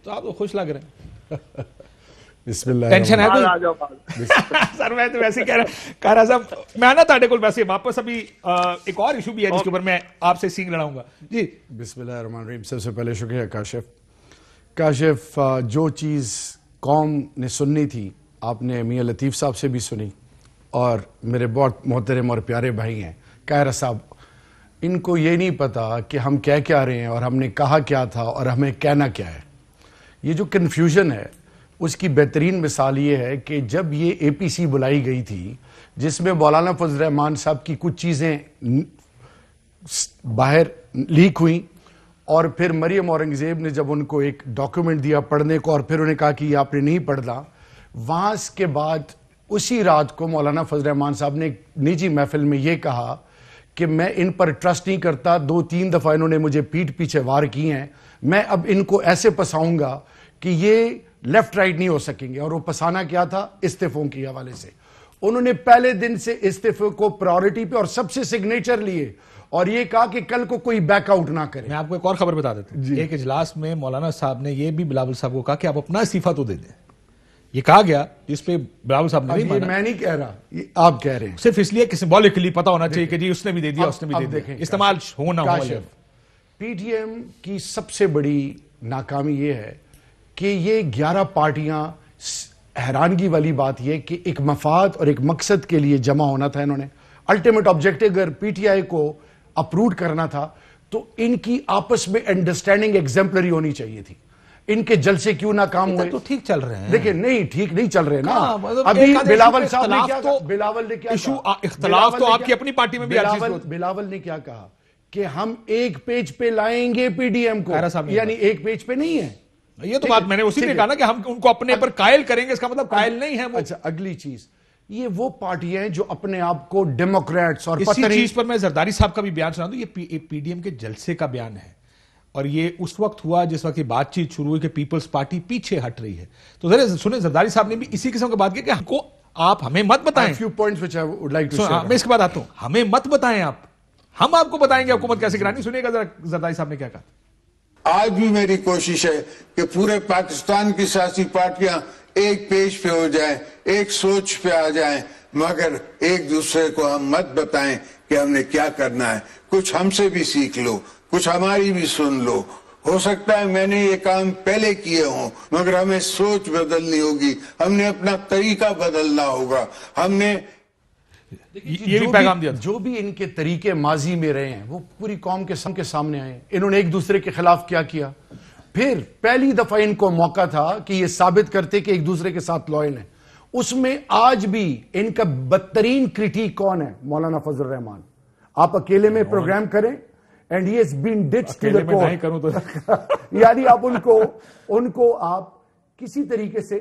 تو آپ تو خوش لگ رہے ہیں. بسم اللہ ٹینشن ہے کوئی؟ سر میں تو ویسے کہہ رہا صاحب میں نا تاڑے کو ویسے واپس ابھی ایک اور ایشو بھی ہے جس کے اوپر میں آپ سے سینگ لڑاؤں گا. جی بسم اللہ الرحمن الرحیم. سب سے پہلے شکریہ کاشف. جو چیز قوم نے سننی تھی آپ نے میاں لطیف صاحب سے بھی سنی, اور میرے بہت محترم اور پیارے بھائی ہیں قاہرہ صاحب, ان کو یہ نہیں پتا کہ ہم کہہ کیا رہے ہیں اور ہم نے کہا کیا تھا اور ہمیں کہنا کیا ہے. یہ جو کنفیوژن ہے اس کی بہترین مثال یہ ہے کہ جب یہ اے پی سی بلائی گئی تھی جس میں مولانا فضل الرحمان صاحب کی کچھ چیزیں باہر لیک ہوئیں, اور پھر مریم اورنگزیب نے جب ان کو ایک ڈاکیومنٹ دیا پڑھنے کو اور پھر انہیں کہا کہ یہ آپ نے نہیں پڑھنا, وہاں اس کے بعد اسی رات کو مولانا فضل الرحمان صاحب نے ایک نجی محفل میں یہ کہا کہ میں ان پر ٹرسٹ نہیں کرتا, 2-3 دفعہ انہوں نے مجھے پیٹھ پیچھے وار کی ہیں, میں اب ان کو ایسے پساؤں گا کہ یہ لیفٹ رائٹ نہیں ہو سکیں گے. اور وہ پسانا کیا تھا؟ استعفوں کے حوالے سے. انہوں نے پہلے دن سے استعفے کو پرائورٹی پہ اور سب سے سگنیچر لیے اور یہ کہا کہ کل کو کوئی بیک آؤٹ نہ کرے. میں آپ کو ایک اور خبر بتا دیتا ہوں. ایک اجلاس میں مولانا صاحب نے یہ بھی بلاول صاحب کو کہا کہ آپ اپنا استعفیٰ تو دے دیں. یہ کہا گیا جس پہ بلاول صاحب نے نہیں مانا. میں نہیں کہہ رہا, یہ آپ کہہ رہے ہیں. صرف اس لیے کہ سمبولکلی پتا ہونا چاہیے کہ جی اس نے بھی دے دیا, اس نے بھی دے دیا, استعمال ہونا ہو. پی ٹی ایم کی سب سے بڑی ناکامی یہ ہے کہ یہ 11 پارٹیاں, حیرانگی والی بات یہ کہ ایک مفاد اور ایک مقصد کے لیے جمع ہونا تھا. انہوں نے الٹیمیٹ آبجیکٹو اگر پی ٹی آئی کو اپروو کرنا تھا تو ان کی آپس میں انڈرسٹینڈنگ ایگزمپلری ہونی چاہیے تھی. ان کے جلسے کیوں ناکام ہوئے؟ تو ٹھیک چل رہے ہیں. دیکھیں نہیں ٹھیک نہیں چل رہے نا. ابھی بلاول صاحب نے کیا کہا؟ بلاول نے کیا کہا؟ اختلاف تو آپ کی اپنی پارٹی میں بھی بلاول نے کیا کہا کہ ہم ایک پیج پہ لائیں گے پی ڈی ایم کو, یعنی ایک پیج پہ نہیں ہے. یہ تو بات میں نے اسی نے کہا نا کہ ہم ان کو اپنے پر قائل کریں گے, اس کا مطلب قائل نہیں ہے وہ. اچھا اگلی چیز, یہ وہ پارٹیاں ہیں جو اپنے آپ کو ڈیموکریٹس اور اسی چیز پر میں زرداری صاحب کا بھی بیان سنا دوں. یہ پی ڈی ایم کے جلسے کا بیان ہے اور یہ اس وقت ہوا جس وقت یہ بات چیت شروع ہوئی کہ پیپلز پارٹی پیچھے ہٹ رہی ہے. تو ذرا سنیں, زرداری صاحب نے بھی اسی قسم کی بات کی کہ ہم کو آپ ہمیں مت بتائیں. میں اس کے بعد آتا ہوں, ہمیں مت بتائیں آپ, ہم آپ کو بتائیں گے حکومت کیسے کرانی. سنیے گا ذرا زرداری صاحب نے کیا کہا. آج بھی میری کوشش ہے کہ پورے پاکستان کی سیاسی پارٹیاں ایک پیج پہ ہو جائیں, ایک سوچ پہ آ جائیں, مگر ایک دوسرے کو ہم مت بتائیں کہ ہم نے کیا کرنا ہے. کچھ ہم سے بھی سیکھ لو, کچھ ہماری بھی سن لو. ہو سکتا ہے میں نے یہ کام پہلے کیے ہوں, مگر ہمیں سوچ بدلنی ہوگی, ہم نے اپنا طریقہ بدلنا ہوگا. ہم نے یہ بھی پیغام دیا, جو بھی ان کے طریقے ماضی میں رہے ہیں وہ پوری قوم کے سامنے آئے. انہوں نے ایک دوسرے کے خلاف کیا کیا. پھر پہلی دفعہ ان کو موقع تھا کہ یہ ثابت کرتے کہ ایک دوسرے کے ساتھ لائل ہیں. اس میں آج بھی ان کا بدترین کریٹیک کون ہے؟ مولانا فضل الرحمان. آپ اکیلے میں پروگرام کریں and he has been ditched to the court. یعنی آپ ان کو آپ کسی طریقے سے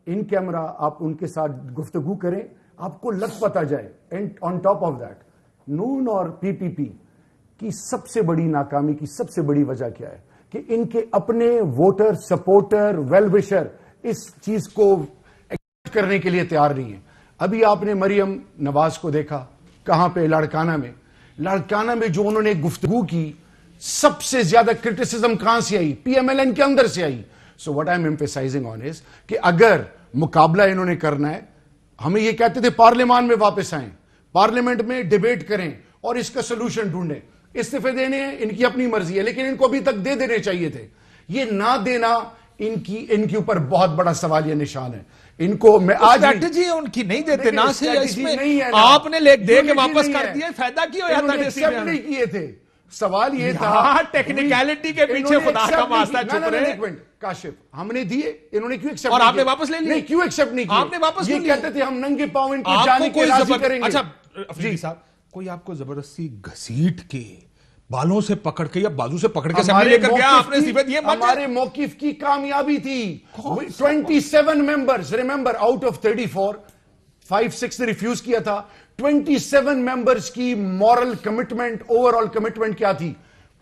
ان کیمرہ آپ ان کے ساتھ گفتگو کریں, آپ کو لگ پتا جائے. And on top of that Noon اور پی پی پی کی سب سے بڑی ناکامی کی سب سے بڑی وجہ کیا ہے کہ ان کے اپنے ووٹر, سپورٹر, ویل وشر اس چیز کو ایکسپٹ کرنے کے لیے تیار نہیں ہیں. ابھی آپ نے مریم نواز کو دیکھا کہاں پہ, لاڑکانہ میں. لاڑکانہ میں جو انہوں نے گفتگو کی سب سے زیادہ کرٹیسزم کہاں سے آئی؟ پی ایم ایل این کے اندر سے آئی. So what I am emphasising on is کہ اگر مقابلہ انہوں نے کرنا ہے, ہمیں یہ کہتے تھے پارلیمان میں واپس آئیں, پارلیمنٹ میں ڈیبیٹ کریں اور اس کا سلوشن ڈھونڈیں. استعفے دینے ہیں ان کی اپنی مرضی ہے, لیکن ان کو ابھی تک دے دینے چاہیے تھے. یہ نہ دینا ان کے اوپر بہت بڑا سوال یا نشان ہے. ان کو میں آج اسٹریٹجی ان کی نہیں دیتے نا سے, اس میں آپ نے لے کے واپس کر دیا, فائدہ کیا ہو جاتا ہے. نہیں کیے تھے. سوال یہ تھا ٹیکنیکلٹی کے پیچھے خدا کا واسطہ چپ رہے. کاشف ہم نے دیے, انہوں نے کیوں ایکسپٹ اور آپ نے واپس لے لیے؟ نہیں, کیوں ایکسپٹ نہیں کیا؟ آپ نے واپس یہ کہتے تھے ہم ننگے پاؤں ان کو جانے کے راضی کریں گے. اچھا افریدی صاحب, کوئی آپ کو زبردستی گھسیٹ کے بالوں سے پکڑ کے یا بازو سے پکڑ کے سامنے لے کر گیا, آپ نے استعفے دیے؟ ہمارے موقف کی کامیابی تھی. 27 ممبرز, ریممبر, آؤٹ آف 34, 5-6 نے ریفیوز کیا تھا. 27 ممبرز کی moral commitment, over all commitment کیا تھی؟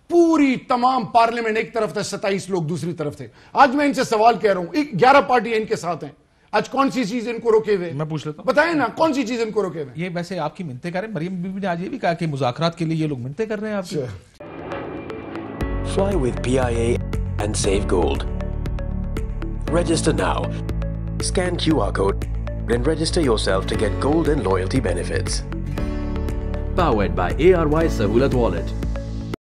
پوری تمام پارلیمنٹ ایک طرف تھا, 27 لوگ دوسری طرف تھے. آج میں ان سے سوال کہہ رہا ہوں, 11 پارٹیاں ان کے ساتھ ہیں, آج کون سی چیز ان کو روکے ہوئے؟ میں پوچھ لیتا ہوں, بتائیں نا کون سی چیز ان کو روکے ہوئے؟ یہ ویسے آپ کی منتیں کر رہے ہیں. مریم بی بی نے آج یہ بھی کہا کہ مذاکرات کے لیے یہ لوگ منتیں کر رہے ہیں آپ کی. Fly with PIA and save gold. Register now. Scan QR code and register yourself to get gold and loyalty benefits. Powered by ARY Sahulat Wallet.